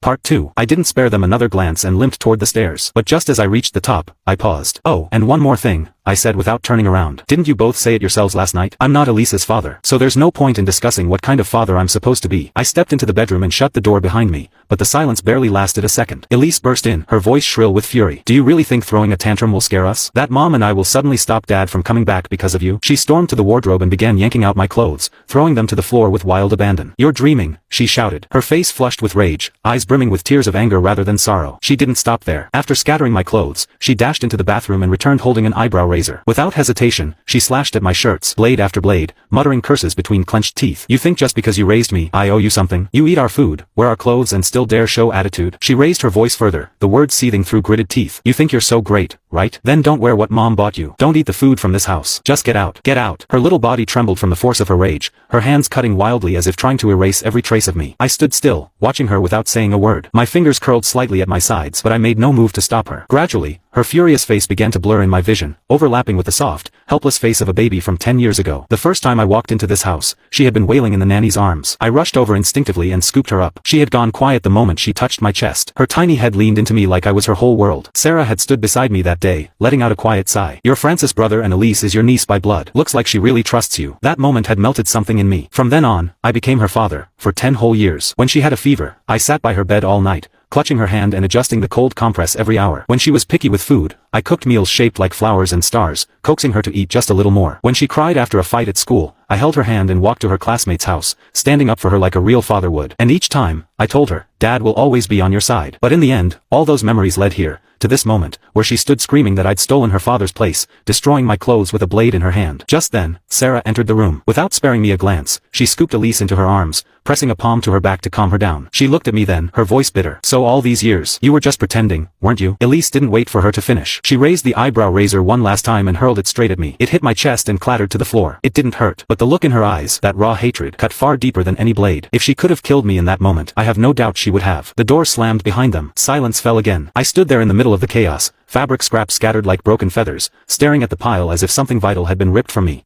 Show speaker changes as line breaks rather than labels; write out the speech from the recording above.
Part 2. I didn't spare them another glance and limped toward the stairs. But just as I reached the top, I paused. "Oh, and one more thing," I said without turning around. "Didn't you both say it yourselves last night? I'm not Elise's father, so there's no point in discussing what kind of father I'm supposed to be." I stepped into the bedroom and shut the door behind me, but the silence barely lasted a second. Elise burst in, her voice shrill with fury. "Do you really think throwing a tantrum will scare us? That Mom and I will suddenly stop Dad from coming back because of you?" She stormed to the wardrobe and began yanking out my clothes, throwing them to the floor with wild abandon. "You're dreaming," she shouted, her face flushed with rage, eyes brimming with tears of anger rather than sorrow. She didn't stop there. After scattering my clothes, she dashed into the bathroom and returned holding an eyebrow razor. Without hesitation, she slashed at my shirts, blade after blade, muttering curses between clenched teeth. "You think just because you raised me, I owe you something? You eat our food, wear our clothes and still dare show attitude?" She raised her voice further, the words seething through gritted teeth. "You think you're so great, right? Then don't wear what Mom bought you. Don't eat the food from this house. Just get out. Get out." Her little body trembled from the force of her rage, her hands cutting wildly as if trying to erase every trace of me. I stood still, watching her without saying a word. My fingers curled slightly at my sides, but I made no move to stop her. Gradually, her furious face began to blur in my vision, overlapping with the soft, helpless face of a baby from 10 years ago. The first time I walked into this house, she had been wailing in the nanny's arms. I rushed over instinctively and scooped her up. She had gone quiet the moment she touched my chest. Her tiny head leaned into me like I was her whole world. Sarah had stood beside me that day, letting out a quiet sigh. "You're Francis' brother and Elise is your niece by blood. Looks like she really trusts you." That moment had melted something in me. From then on, I became her father, for 10 whole years. When she had a fever, I sat by her bed all night, clutching her hand and adjusting the cold compress every hour. When she was picky with food, I cooked meals shaped like flowers and stars, coaxing her to eat just a little more. When she cried after a fight at school, I held her hand and walked to her classmate's house, standing up for her like a real father would. And each time, I told her, "Dad will always be on your side." But in the end, all those memories led here, to this moment, where she stood screaming that I'd stolen her father's place, destroying my clothes with a blade in her hand. Just then, Sarah entered the room. Without sparing me a glance, she scooped Elise into her arms, pressing a palm to her back to calm her down. She looked at me then, her voice bitter. "So all these years, you were just pretending, weren't you?" Elise didn't wait for her to finish. She raised the eyebrow razor one last time and hurled it straight at me. It hit my chest and clattered to the floor. It didn't hurt, but the look in her eyes, that raw hatred, cut far deeper than any blade. If she could have killed me in that moment, I have no doubt she would have. The door slammed behind them. Silence fell again. I stood there in the middle of the chaos, fabric scraps scattered like broken feathers, staring at the pile as if something vital had been ripped from me.